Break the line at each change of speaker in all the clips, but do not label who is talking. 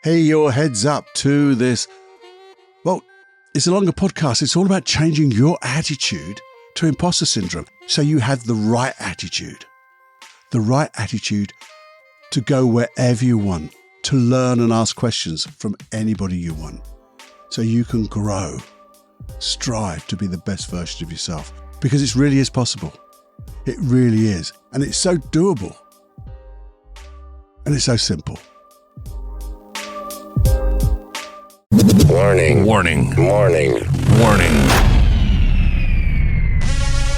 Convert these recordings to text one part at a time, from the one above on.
Hey, your heads up to this. Well, it's a longer podcast. It's all about changing your attitude to imposter syndrome so you have the right attitude. The right attitude to go wherever you want, to learn and ask questions from anybody you want, so you can grow, strive to be the best version of yourself, because it really is possible. It really is. And it's so doable. And it's so simple.
Warning.
Warning.
Warning.
Warning.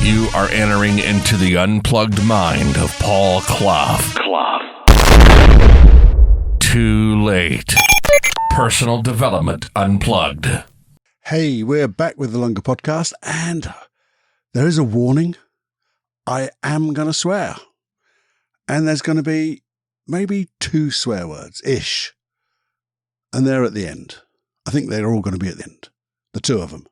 You are entering into the unplugged mind of Paul Clough. Too late. Personal Development Unplugged.
Hey, we're back with the longer podcast, and there is a warning. I am going to swear. And there's going to be maybe 2 swear words-ish. And they're at the end. I think they're all going to be at the end. The 2 of them.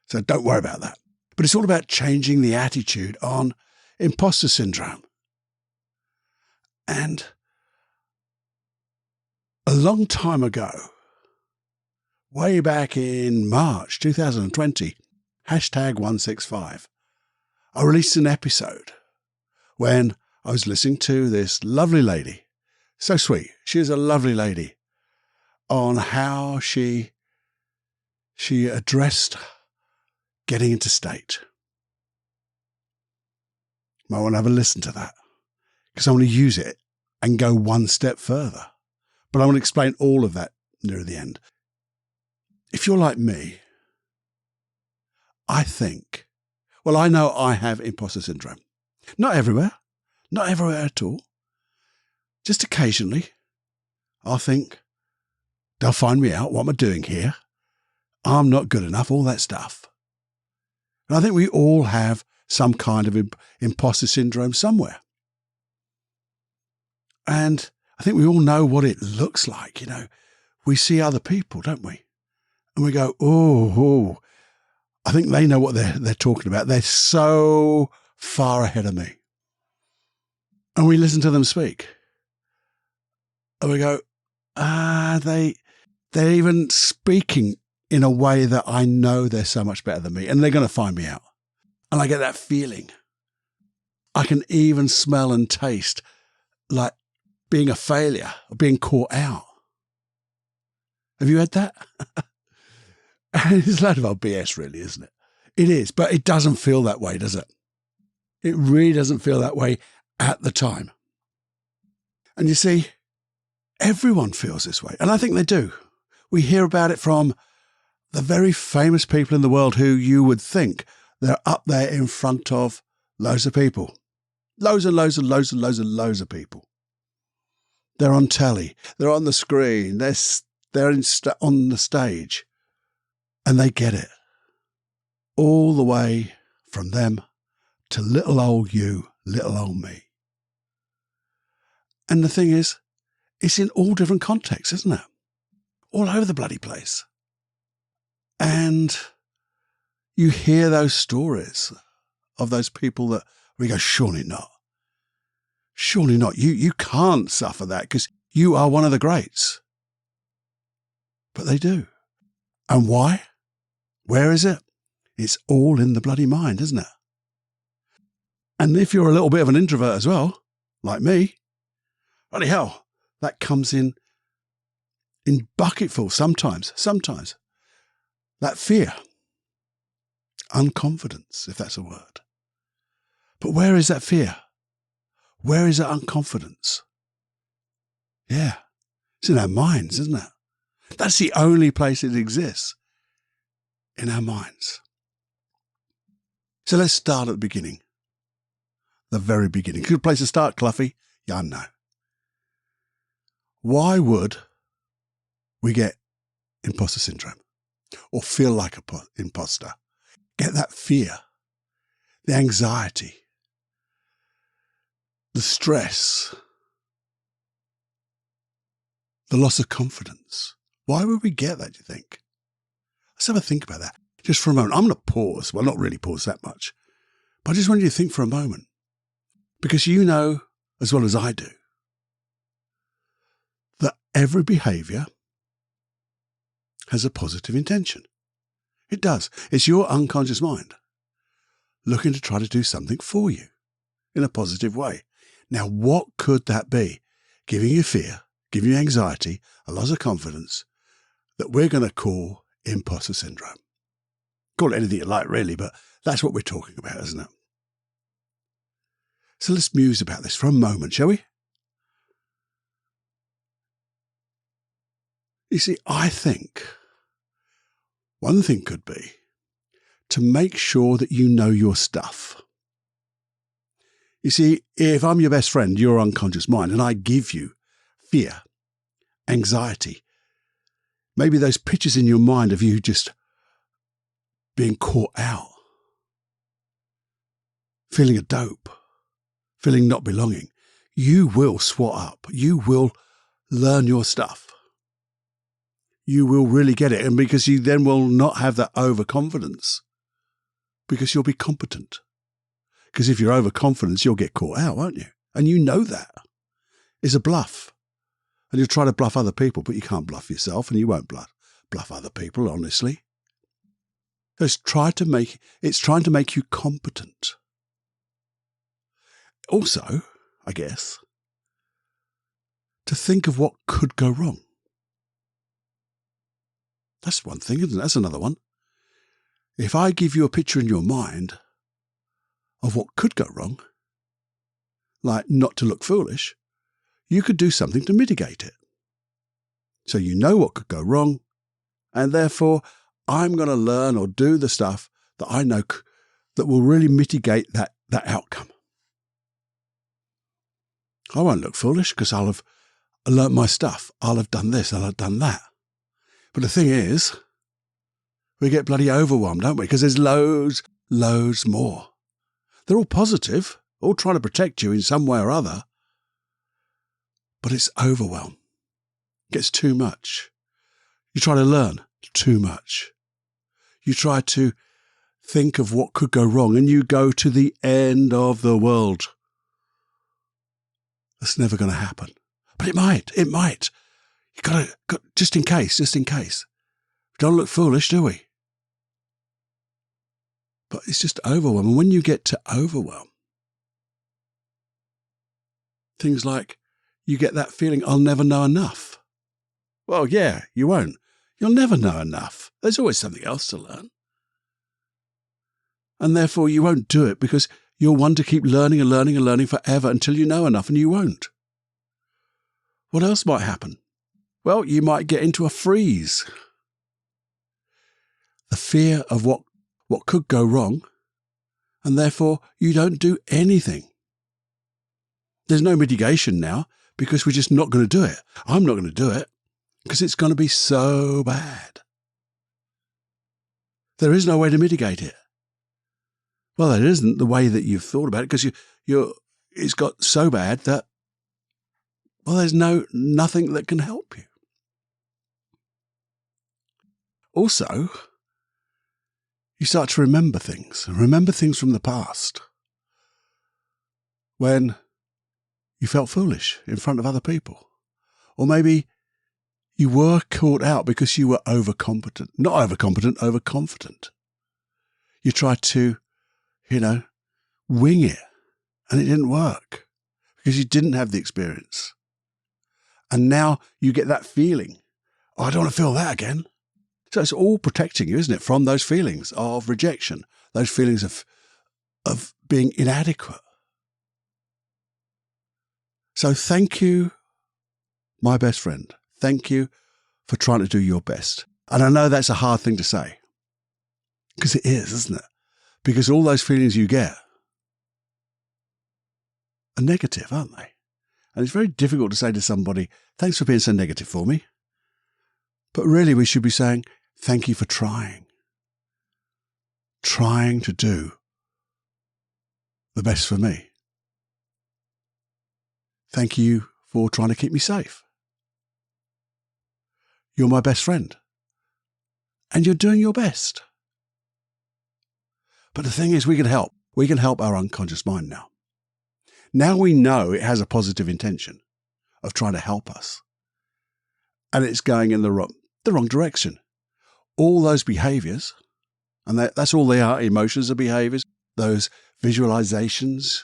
So don't worry about that. But it's all about changing the attitude on imposter syndrome. And a long time ago, way back in March 2020, #165, I released an episode when I was listening to this lovely lady, so sweet, she is a lovely lady, on how she addressed getting into state. Might want to have a listen to that, because I want to use it and go one step further. But I want to explain all of that near the end. If you're like me, I know I have imposter syndrome. Not everywhere at all. Just occasionally, I'll think, they'll find me out. What am I doing here? I'm not good enough, all that stuff. And I think we all have some kind of imposter syndrome somewhere. And I think we all know what it looks like. You know, we see other people, don't we? And we go, oh, I think they know what they're talking about. They're so far ahead of me. And we listen to them speak. And we go, they're even speaking in a way that I know they're so much better than me, and they're going to find me out. And I get that feeling. I can even smell and taste like being a failure or being caught out. Have you had that? It's a lot of old BS, really, isn't it? It is, but it doesn't feel that way, does it? It really doesn't feel that way at the time. And you see, everyone feels this way, and I think they do. We hear about it from the very famous people in the world who you would think they're up there in front of loads of people. Loads and loads and loads and loads and loads of people. They're on telly. They're on the screen. They're on the stage. And they get it. All the way from them to little old you, little old me. And the thing is, it's in all different contexts, isn't it? All over the bloody place. And you hear those stories of those people that we go, surely not. Surely not. You can't suffer that because you are one of the greats. But they do. And why? Where is it? It's all in the bloody mind, isn't it? And if you're a little bit of an introvert as well, like me, bloody hell, that comes in bucketfuls sometimes. That fear, unconfidence, if that's a word. But where is that fear? Where is that unconfidence? Yeah, it's in our minds, isn't it? That's the only place it exists, in our minds. So let's start at the beginning. The very beginning. Good place to start, Cluffy? Yeah, I know. Why would we get imposter syndrome? Or feel like an imposter? Get that fear, the anxiety, the stress, the loss of confidence. Why would we get that, do you think? Let's have a think about that just for a moment. I'm going to pause. Well, not really pause that much. But I just want you to think for a moment. Because you know, as well as I do, that every behavior, has a positive intention. It does. It's your unconscious mind looking to try to do something for you in a positive way. Now, what could that be? Giving you fear, giving you anxiety, a loss of confidence that we're going to call imposter syndrome. Call it anything you like, really, but that's what we're talking about, isn't it? So let's muse about this for a moment, shall we? You see, I think one thing could be to make sure that you know your stuff. You see, if I'm your best friend, your unconscious mind, and I give you fear, anxiety, maybe those pictures in your mind of you just being caught out, feeling a dope, feeling not belonging, you will swat up. You will learn your stuff. You will really get it. And because you then will not have that overconfidence, because you'll be competent. Because if you're overconfident, you'll get caught out, won't you? And you know that. It's a bluff. And you'll try to bluff other people, but you can't bluff yourself, and you won't bluff other people, honestly. So it's trying to make you competent. Also, I guess, to think of what could go wrong. That's one thing, isn't it? That's another one. If I give you a picture in your mind of what could go wrong, like not to look foolish, you could do something to mitigate it. So you know what could go wrong, and therefore I'm going to learn or do the stuff that I know that will really mitigate that outcome. I won't look foolish because I'll have learnt my stuff. I'll have done this, I'll have done that. But the thing is, we get bloody overwhelmed, don't we? Because there's loads more. They're all positive, all trying to protect you in some way or other. But it's overwhelm. It gets too much. You try to learn too much. You try to think of what could go wrong, and you go to the end of the world. That's never going to happen. But it might. You got just in case. We don't look foolish, do we? But it's just overwhelm. And when you get to overwhelm, things like you get that feeling, I'll never know enough. Well, yeah, you won't. You'll never know enough. There's always something else to learn. And therefore you won't do it because you'll want to keep learning and learning and learning forever until you know enough, and you won't. What else might happen? Well, you might get into a freeze. The fear of what could go wrong, and therefore you don't do anything. There's no mitigation now because we're just not going to do it. I'm not going to do it because it's going to be so bad. There is no way to mitigate it. Well, that isn't the way that you've thought about it because it's got so bad that, well, there's nothing that can help you. Also, you start to remember things from the past when you felt foolish in front of other people. Or maybe you were caught out because you were overconfident. You tried to, wing it, and it didn't work because you didn't have the experience. And now you get that feeling, I don't want to feel that again. So it's all protecting you, isn't it, from those feelings of rejection, those feelings of being inadequate. So thank you, my best friend. Thank you for trying to do your best. And I know that's a hard thing to say, because it is, isn't it? Because all those feelings you get are negative, aren't they? And it's very difficult to say to somebody, thanks for being so negative for me. But really we should be saying, thank you for trying to do the best for me. Thank you for trying to keep me safe. You're my best friend. And you're doing your best. But the thing is, we can help. We can help our unconscious mind now. Now we know it has a positive intention of trying to help us. And it's going in the wrong direction. all those behaviors, and that's all they are, emotions are behaviors, those visualizations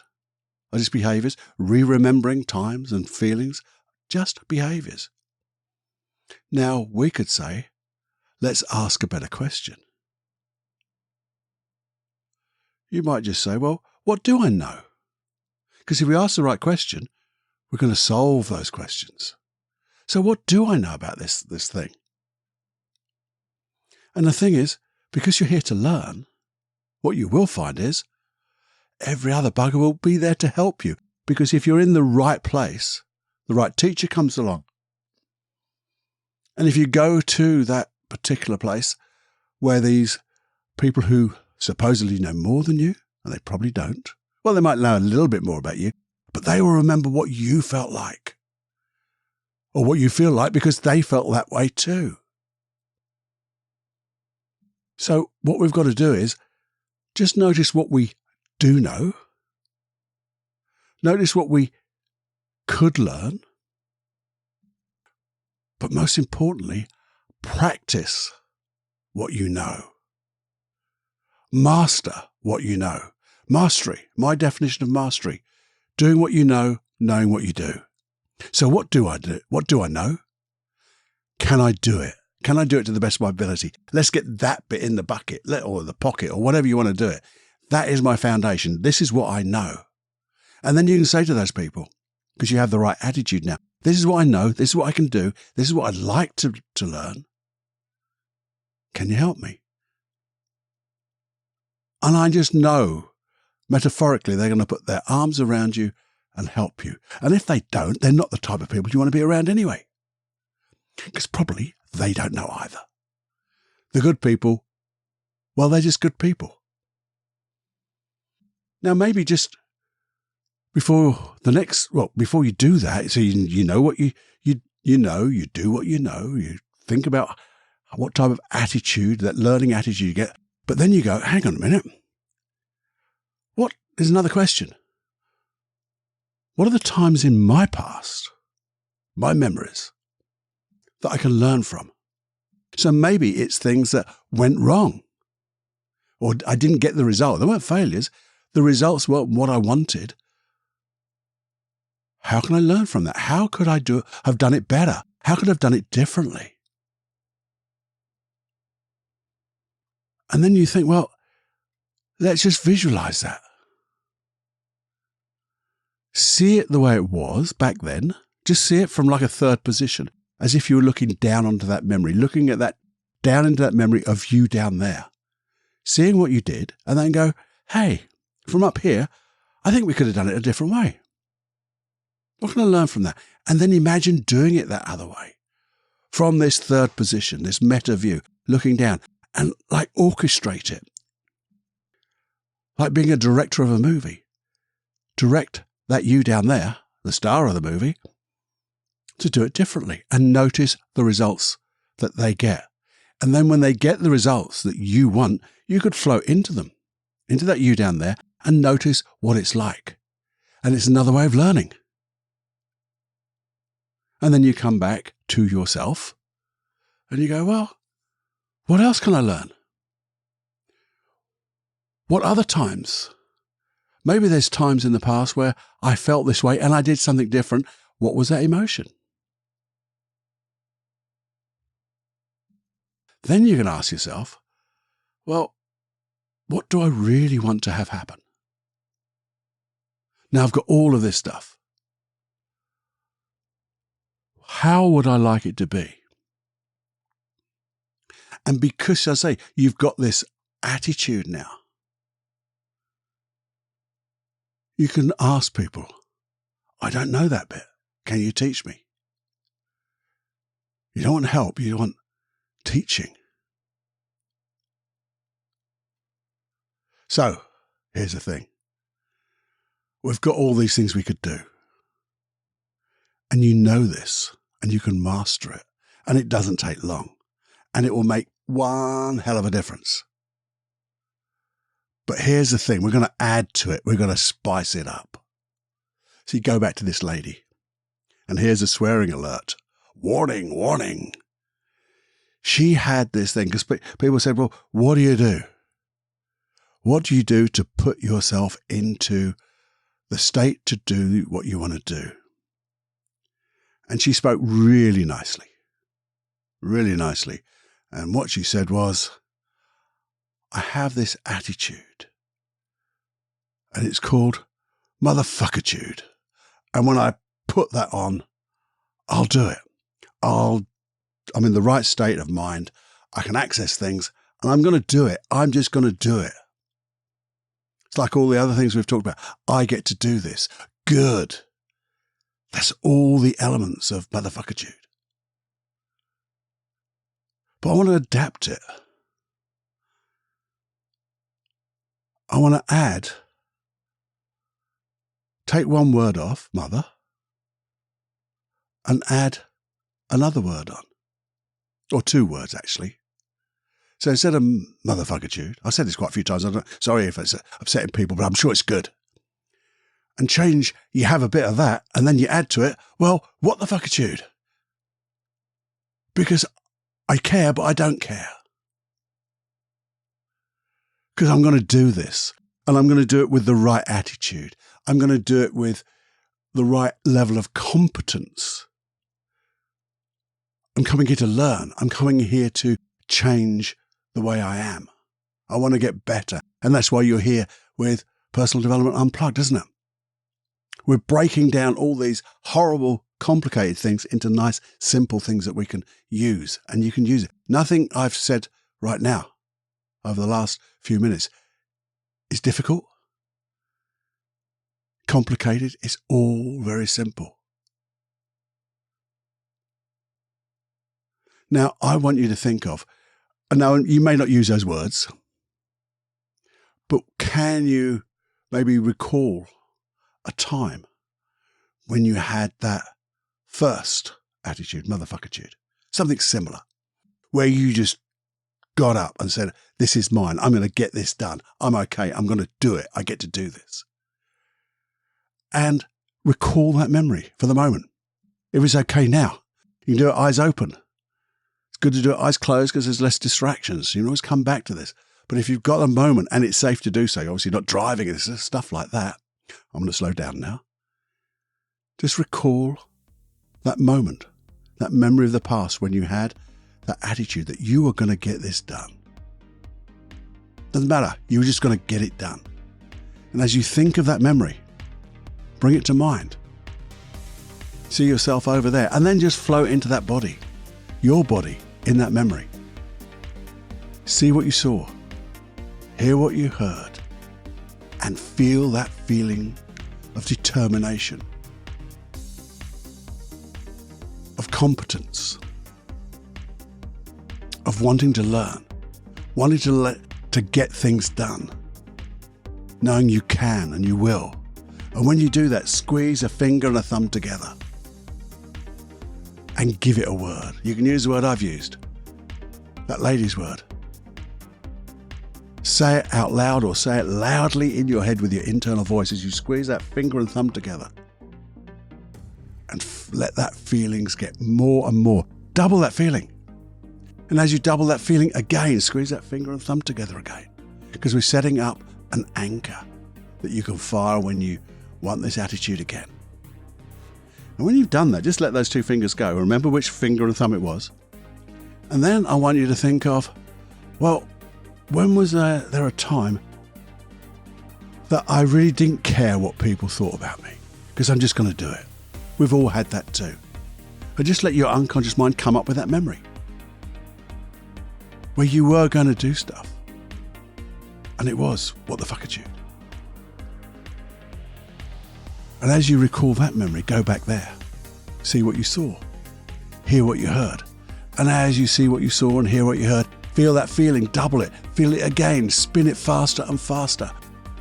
are just behaviors, re-remembering times and feelings, just behaviors. Now, we could say, let's ask a better question. You might just say, well, what do I know? Because if we ask the right question, we're going to solve those questions. So what do I know about this thing? And the thing is, because you're here to learn, what you will find is every other bugger will be there to help you. Because if you're in the right place, the right teacher comes along. And if you go to that particular place where these people who supposedly know more than you, and they probably don't, well, they might know a little bit more about you, but they will remember what you felt like. Or what you feel like because they felt that way too. So what we've got to do is just notice what we do know. Notice what we could learn. But most importantly, practice what you know. Master what you know. Mastery, my definition of mastery, doing what you know, knowing what you do. So what do I do? What do I know? Can I do it? Can I do it to the best of my ability? Let's get that bit in the bucket or the pocket or whatever you want to do it. That is my foundation. This is what I know. And then you can say to those people, because you have the right attitude now, this is what I know. This is what I can do. This is what I'd like to learn. Can you help me? And I just know, metaphorically, they're going to put their arms around you and help you. And if they don't, they're not the type of people you want to be around anyway. Because probably they don't know either. The good people, well, they're just good people. Now, maybe just before you do that, so you know what you know, you do what you know, you think about what type of attitude, that learning attitude you get, but then you go, hang on a minute. There's another question. What are the times in my past, my memories, that I can learn from? So maybe it's things that went wrong, or I didn't get the result. They weren't failures. The results weren't what I wanted. How can I learn from that? How could I have done it better? How could I have done it differently? And then you think, well, let's just visualize that. See it the way it was back then. Just see it from like a third position, as if you were looking down onto that memory, looking at that, down into that memory of you down there, seeing what you did, and then go, hey, from up here, I think we could have done it a different way. What can I learn from that? And then imagine doing it that other way, from this third position, this meta view, looking down, and like orchestrate it. Like being a director of a movie. Direct that you down there, the star of the movie, to do it differently and notice the results that they get. And then when they get the results that you want, you could float into them, into that you down there, and notice what it's like. And it's another way of learning. And then you come back to yourself and you go, well, what else can I learn? What other times? Maybe there's times in the past where I felt this way and I did something different. What was that emotion? Then you can ask yourself, well, what do I really want to have happen? Now I've got all of this stuff. How would I like it to be? And because I say you've got this attitude now, you can ask people, I don't know that bit. Can you teach me? You don't want help, you want teaching. So, here's the thing. We've got all these things we could do. And you know this, and you can master it. And it doesn't take long. And it will make one hell of a difference. But here's the thing. We're going to add to it. We're going to spice it up. So you go back to this lady. And here's a swearing alert. Warning, warning. she had this thing, because people said, well, what do you do? What do you do to put yourself into the state to do what you want to do? And she spoke really nicely. And what she said was, I have this attitude, and it's called motherfuckertude. And when I put that on, I'll do it. I'm in the right state of mind. I can access things, and I'm going to do it. I'm just going to do it. It's like all the other things we've talked about. I get to do this. Good. That's all the elements of motherfuckertude. But I want to adapt it. I want to take one word off, mother, and add another word on. Or two words, actually. So instead of motherfuckertude, I've said this quite a few times, sorry if it's upsetting people, but I'm sure it's good. And change, you have a bit of that, and then you add to it, well, what the fuckitude? Because I care, but I don't care. Because I'm going to do this, and I'm going to do it with the right attitude. I'm going to do it with the right level of competence. I'm coming here to learn. I'm coming here to change the way I am. I want to get better. And that's why you're here with Personal Development Unplugged, isn't it? We're breaking down all these horrible, complicated things into nice, simple things that we can use. And you can use it. Nothing I've said right now over the last few minutes is difficult, complicated. It's all very simple. Now, I want you to think of, now you may not use those words, but can you maybe recall a time when you had that first attitude, motherfuckertude, something similar, where you just got up and said, this is mine. I'm going to get this done. I'm okay. I'm going to do it. I get to do this. And recall that memory for the moment. If it's okay now, you can do it eyes open. It's good to do it eyes closed because there's less distractions. You can always come back to this. But if you've got a moment and it's safe to do so, obviously not driving and stuff like that, I'm going to slow down now. Just recall that moment, that memory of the past when you had that attitude that you were going to get this done. Doesn't matter. You were just going to get it done. And as you think of that memory, bring it to mind. See yourself over there and then just float into that body, your body in that memory. See what you saw, hear what you heard, and feel that feeling of determination, of competence, of wanting to learn, wanting to get things done, knowing you can and you will. And when you do that, squeeze a finger and a thumb together and give it a word. You can use the word I've used, that lady's word. Say it out loud or say it loudly in your head with your internal voice as you squeeze that finger and thumb together. And let that feelings get more and more. Double that feeling. And as you double that feeling again, squeeze that finger and thumb together again. Because we're setting up an anchor that you can fire when you want this attitude again. And when you've done that, just let those two fingers go. Remember which finger and thumb it was. And then I want you to think of, well, when was there a time that I really didn't care what people thought about me? Because I'm just going to do it. We've all had that too. But just let your unconscious mind come up with that memory where you were going to do stuff. And it was, what the fuckitude? And as you recall that memory, go back there. See what you saw. Hear what you heard. And as you see what you saw and hear what you heard, feel that feeling, double it. Feel it again, spin it faster and faster.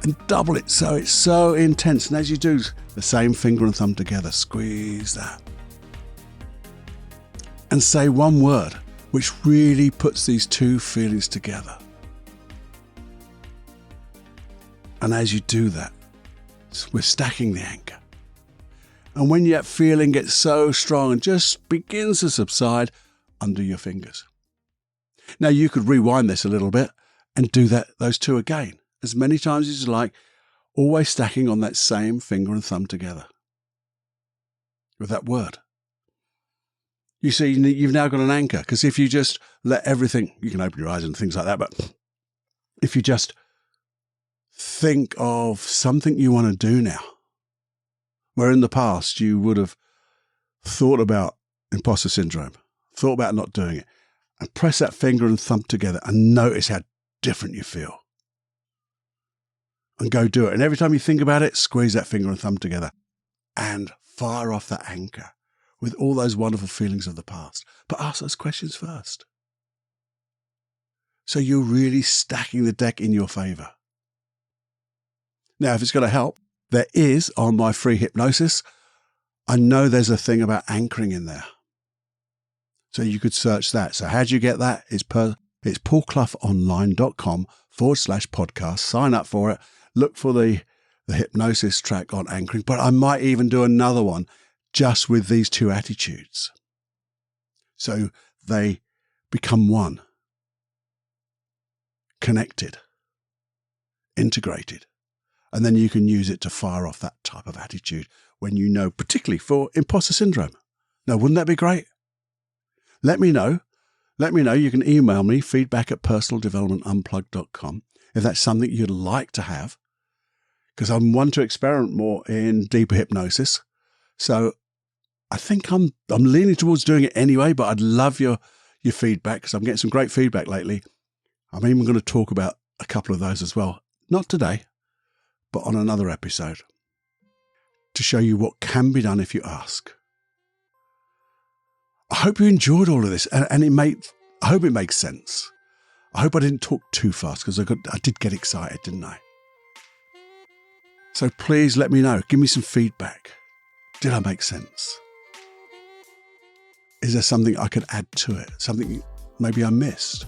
And double it so it's so intense. And as you do, the same finger and thumb together, squeeze that. And say one word which really puts these two feelings together. And as you do that, we're stacking the anchor. And when that feeling gets so strong and just begins to subside, undo your fingers. Now, you could rewind this a little bit and do those two again, as many times as you like, always stacking on that same finger and thumb together with that word. You see, you've now got an anchor, because if you just let everything, you can open your eyes and things like that, but if you just think of something you want to do now, where in the past you would have thought about imposter syndrome, thought about not doing it, and press that finger and thumb together and notice how different you feel. And go do it. And every time you think about it, squeeze that finger and thumb together and fire off that anchor with all those wonderful feelings of the past. But ask those questions first. So you're really stacking the deck in your favor. Now, if it's going to help, there is, on my free hypnosis, I know there's a thing about anchoring in there. So you could search that. So how do you get that? It's paulcloughonline.com/podcast. Sign up for it. Look for the hypnosis track on anchoring. But I might even do another one just with these two attitudes. So they become one. Connected. Integrated. And then you can use it to fire off that type of attitude when you know, particularly for imposter syndrome. Now, wouldn't that be great? Let me know. Let me know. You can email me, feedback@personaldevelopmentunplugged.com, if that's something you'd like to have, because I'm one to experiment more in deeper hypnosis. So I think I'm leaning towards doing it anyway, but I'd love your feedback, because I'm getting some great feedback lately. I'm even going to talk about a couple of those as well. Not today, but on another episode, to show you what can be done if you ask. I hope you enjoyed all of this, and I hope it makes sense. I hope I didn't talk too fast, because I did get excited, didn't I? So please let me know. Give me some feedback. Did I make sense? Is there something I could add to it? Something maybe I missed?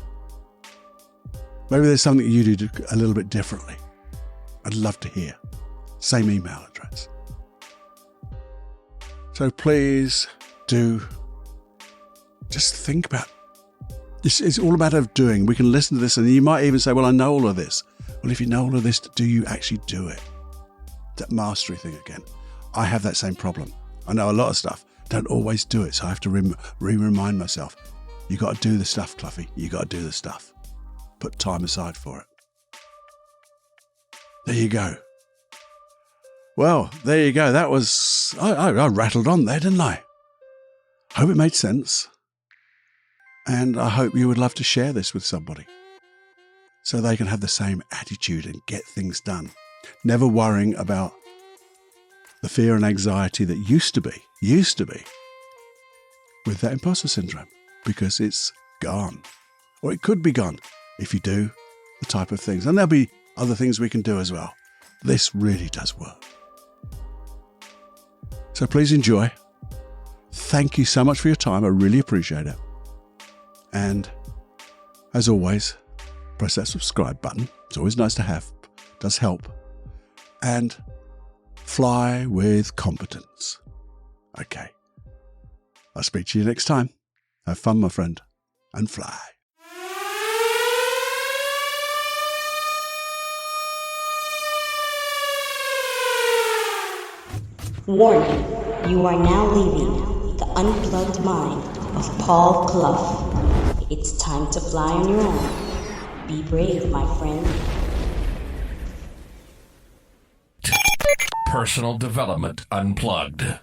Maybe there's something you do a little bit differently. I'd love to hear. Same email address. So please do just think about this. It's all a matter of doing. We can listen to this and you might even say, well, I know all of this. Well, if you know all of this, do you actually do it? That mastery thing again. I have that same problem. I know a lot of stuff. Don't always do it. So I have to remind myself. You got to do the stuff, Cluffy. You got to do the stuff. Put time aside for it. There you go. Well, there you go. That was, I rattled on there, didn't I? Hope it made sense. And I hope you would love to share this with somebody so they can have the same attitude and get things done. Never worrying about the fear and anxiety that used to be with that imposter syndrome, because it's gone. Or it could be gone if you do the type of things. And there'll be other things we can do as well. This really does work. So please enjoy. Thank you so much for your time. I really appreciate it. And as always, press that subscribe button. It's always nice to have. It does help. And fly with competence. Okay. I'll speak to you next time. Have fun, my friend, and fly.
Warning, you are now leaving the unplugged mind of Paul Clough. It's time to fly on your own. Be brave, my friend.
Personal Development Unplugged.